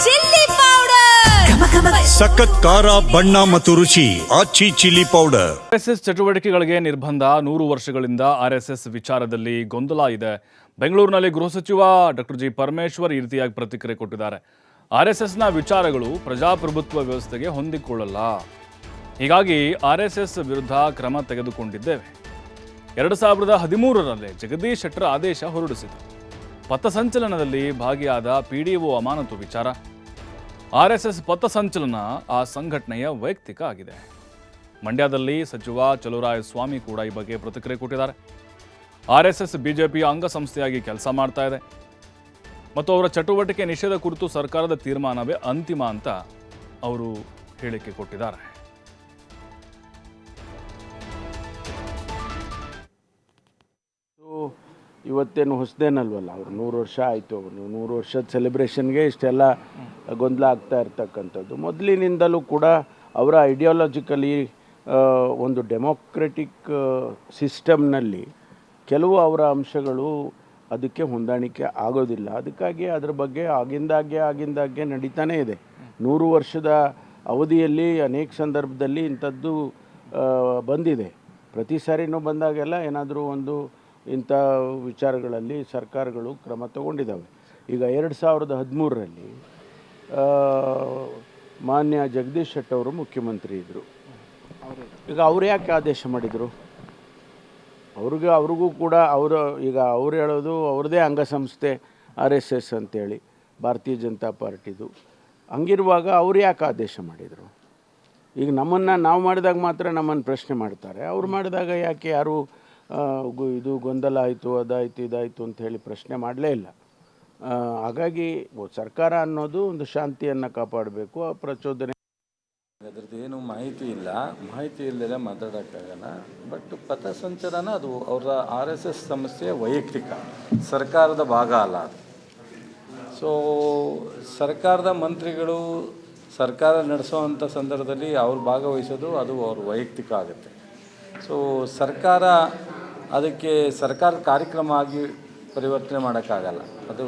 Chilli powder, ಸಖತ್ ಖಾರ ಬಣ್ಣ ಮತ್ತು ರುಚಿ ಆಚಿ ಚಿಲ್ಲಿ ಪೌಡರ್. ಆರ್ಎಸ್ಎಸ್ ಚಟುವಟಿಕೆಗಳಿಗೆ ನಿರ್ಬಂಧ 100 ವರ್ಷಗಳಿಂದ ಆರ್ಎಸ್ಎಸ್ ವಿಚಾರದಲ್ಲಿ ಗೊಂದಲ ಇದೆ. ಬೆಂಗಳೂರಿನಲ್ಲಿ ಗೃಹ ಸಚಿವ ಡಾಕ್ಟರ್ ಜಿ ಪರಮೇಶ್ವರ್ ಈ ರೀತಿಯಾಗಿ ಪ್ರತಿಕ್ರಿಯೆ ಕೊಟ್ಟಿದ್ದಾರೆ. ಆರ್ಎಸ್ಎಸ್ನ ವಿಚಾರಗಳು ಪ್ರಜಾಪ್ರಭುತ್ವ ವ್ಯವಸ್ಥೆಗೆ ಹೊಂದಿಕೊಳ್ಳಲ್ಲ, ಹೀಗಾಗಿ ಆರ್ಎಸ್ಎಸ್ ವಿರುದ್ಧ ಕ್ರಮ ತೆಗೆದುಕೊಂಡಿದ್ದೇವೆ. 2013ರಲ್ಲಿ ಜಗದೀಶ್ ಶೆಟ್ಟರ್ ಆದೇಶ ಹೊರಡಿಸಿತು. ಪಥಸಂಚಲನದಲ್ಲಿ ಭಾಗಿಯಾದ ಪಿಡಿಒ ಅಮಾನತು ವಿಚಾರ. ಆರ್ಎಸ್ಎಸ್ ಪಥಸಂಚಲನ ಆ ಸಂಘಟನೆಯ ವೈಯಕ್ತಿಕ ಆಗಿದೆ. ಮಂಡ್ಯದಲ್ಲಿ ಸಚಿವ ಚಲುವರಾಯಸ್ವಾಮಿ ಕೂಡ ಈ ಬಗ್ಗೆ ಪ್ರತಿಕ್ರಿಯೆ ಕೊಟ್ಟಿದ್ದಾರೆ. ಆರ್ಎಸ್ಎಸ್ ಬಿಜೆಪಿಯ ಅಂಗಸಂಸ್ಥೆಯಾಗಿ ಕೆಲಸ ಮಾಡ್ತಾ ಇದೆ ಮತ್ತು ಅವರ ಚಟುವಟಿಕೆ ನಿಷೇಧ ಕುರಿತು ಸರ್ಕಾರದ ತೀರ್ಮಾನವೇ ಅಂತಿಮ ಅಂತ ಅವರು ಹೇಳಿಕೆ ಕೊಟ್ಟಿದ್ದಾರೆ. ಇವತ್ತೇನು ಹೊಸದೇನಲ್ವಲ್ಲ, ಅವರು 100 ವರ್ಷ ಆಯಿತು. ಅವರು 100 ವರ್ಷದ ಸೆಲೆಬ್ರೇಷನ್ಗೆ ಇಷ್ಟೆಲ್ಲ ಗೊಂದಲ ಆಗ್ತಾ ಇರ್ತಕ್ಕಂಥದ್ದು. ಮೊದಲಿನಿಂದಲೂ ಕೂಡ ಅವರ ಐಡಿಯಾಲಜಿಕಲಿ ಒಂದು ಡೆಮೋಕ್ರೆಟಿಕ್ ಸಿಸ್ಟಮ್ನಲ್ಲಿ ಕೆಲವು ಅವರ ಅಂಶಗಳು ಅದಕ್ಕೆ ಹೊಂದಾಣಿಕೆ ಆಗೋದಿಲ್ಲ. ಅದಕ್ಕಾಗಿ ಅದರ ಬಗ್ಗೆ ಆಗಿಂದಾಗೆ ನಡೀತಾನೇ ಇದೆ. 100 ವರ್ಷದ ಅವಧಿಯಲ್ಲಿ ಅನೇಕ ಸಂದರ್ಭದಲ್ಲಿ ಇಂಥದ್ದು ಬಂದಿದೆ. ಪ್ರತಿ ಸಾರಿನೂ ಬಂದಾಗೆಲ್ಲ ಏನಾದರೂ ಒಂದು ಇಂಥ ವಿಚಾರಗಳಲ್ಲಿ ಸರ್ಕಾರಗಳು ಕ್ರಮ ತಗೊಂಡಿದ್ದಾವೆ. ಈಗ 2013ರಲ್ಲಿ ಮಾನ್ಯ ಜಗದೀಶ್ ಶೆಟ್ಟರ್ ಅವರು ಮುಖ್ಯಮಂತ್ರಿ ಇದ್ದರು. ಈಗ ಅವ್ರು ಯಾಕೆ ಆದೇಶ ಮಾಡಿದರು? ಅವ್ರಿಗೂ ಕೂಡ ಅವ್ರು ಹೇಳೋದು ಅವ್ರದ್ದೇ ಅಂಗಸಂಸ್ಥೆ RSS ಅಂತೇಳಿ, ಭಾರತೀಯ ಜನತಾ ಪಾರ್ಟಿದು. ಹಂಗಿರುವಾಗ ಅವ್ರು ಯಾಕೆ ಆದೇಶ ಮಾಡಿದರು? ಈಗ ನಾವು ಮಾಡಿದಾಗ ಮಾತ್ರ ನಮ್ಮನ್ನು ಪ್ರಶ್ನೆ ಮಾಡ್ತಾರೆ. ಅವ್ರು ಮಾಡಿದಾಗ ಯಾಕೆ ಯಾರು ಇದು ಗೊಂದಲ ಆಯಿತು, ಅದಾಯಿತು, ಇದಾಯಿತು ಅಂತ ಹೇಳಿ ಪ್ರಶ್ನೆ ಮಾಡಲೇ ಇಲ್ಲ. ಹಾಗಾಗಿ ಸರ್ಕಾರ ಅನ್ನೋದು ಒಂದು ಶಾಂತಿಯನ್ನು ಕಾಪಾಡಬೇಕು. ಆ ಪ್ರಚೋದನೆ ಅದರದ್ದು ಏನು ಮಾಹಿತಿ ಇಲ್ಲದೆ ಮಾತಾಡೋಕ್ಕಾಗಲ್ಲ. ಬಟ್ ಪಥಸಂಚಲನ ಅದು ಅವರ RSS ಸಂಸ್ಥೆಯ ವೈಯಕ್ತಿಕ, ಸರ್ಕಾರದ ಭಾಗ ಅಲ್ಲ ಅದು. ಸೊ ಸರ್ಕಾರದ ಮಂತ್ರಿಗಳು ಸರ್ಕಾರ ನಡೆಸೋವಂಥ ಸಂದರ್ಭದಲ್ಲಿ ಅವ್ರು ಭಾಗವಹಿಸೋದು ಅದು ಅವ್ರ ವೈಯಕ್ತಿಕ ಆಗುತ್ತೆ. ಸೊ ಸರ್ಕಾರ ಅದಕ್ಕೆ ಸರ್ಕಾರದ ಕಾರ್ಯಕ್ರಮ ಆಗಿ ಪರಿವರ್ತನೆ ಮಾಡೋಕ್ಕಾಗಲ್ಲ. ಅದು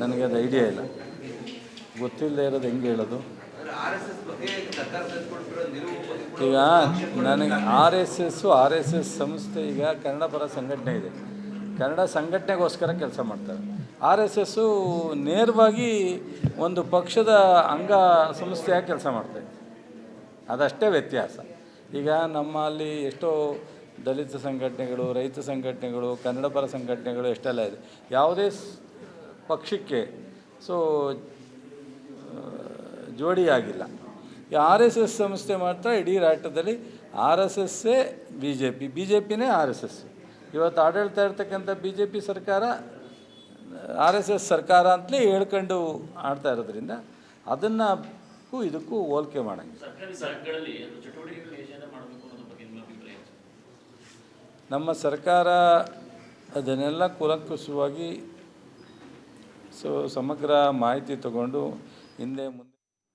ನನಗೆ ಅದು ಐಡಿಯಾ ಇಲ್ಲ, ಗೊತ್ತಿಲ್ಲದೆ ಇರೋದು ಹೆಂಗೆ ಹೇಳೋದು. ಈಗ ನನಗೆ RSS ಸಂಸ್ಥೆ ಈಗ ಕನ್ನಡ ಪರ ಸಂಘಟನೆ ಇದೆ. ಕನ್ನಡ ಸಂಘಟನೆಗೋಸ್ಕರ ಕೆಲಸ ಮಾಡ್ತಾರೆ. RSS ನೇರವಾಗಿ ಒಂದು ಪಕ್ಷದ ಅಂಗ ಸಂಸ್ಥೆಯಾಗಿ ಕೆಲಸ ಮಾಡ್ತಾಯಿದೆ. ಅದಷ್ಟೇ ವ್ಯತ್ಯಾಸ. ಈಗ ನಮ್ಮಲ್ಲಿ ಎಷ್ಟೋ ದಲಿತ ಸಂಘಟನೆಗಳು, ರೈತ ಸಂಘಟನೆಗಳು, ಕನ್ನಡ ಪರ ಸಂಘಟನೆಗಳು ಎಷ್ಟೆಲ್ಲ ಇದೆ. ಯಾವುದೇ ಪಕ್ಷಕ್ಕೆ ಜೋಡಿಯಾಗಿಲ್ಲ. ಈ RSS ಸಂಸ್ಥೆ ಮಾತ್ರ ಇಡೀ ರಾಷ್ಟ್ರದಲ್ಲಿ RSSಸೇ ಬಿ ಜೆ ಪಿನೇ RSS. ಇವತ್ತು ಆಡಳಿತ ಇರ್ತಕ್ಕಂಥ BJP ಸರ್ಕಾರ RSS ಸರ್ಕಾರ ಅಂತಲೇ ಹೇಳ್ಕೊಂಡು ಆಡ್ತಾ ಇರೋದ್ರಿಂದ ಅದನ್ನು ಇದಕ್ಕೂ ಹೋಲಿಕೆ ಮಾಡೋಂಗಿಲ್ಲ. ನಮ್ಮ ಸರ್ಕಾರ ಅದನ್ನೆಲ್ಲ ಕೂಲಂಕುಷವಾಗಿ ಸಮಗ್ರ ಮಾಹಿತಿ ತಗೊಂಡು ಹಿಂದೆ ಮುಂದೆ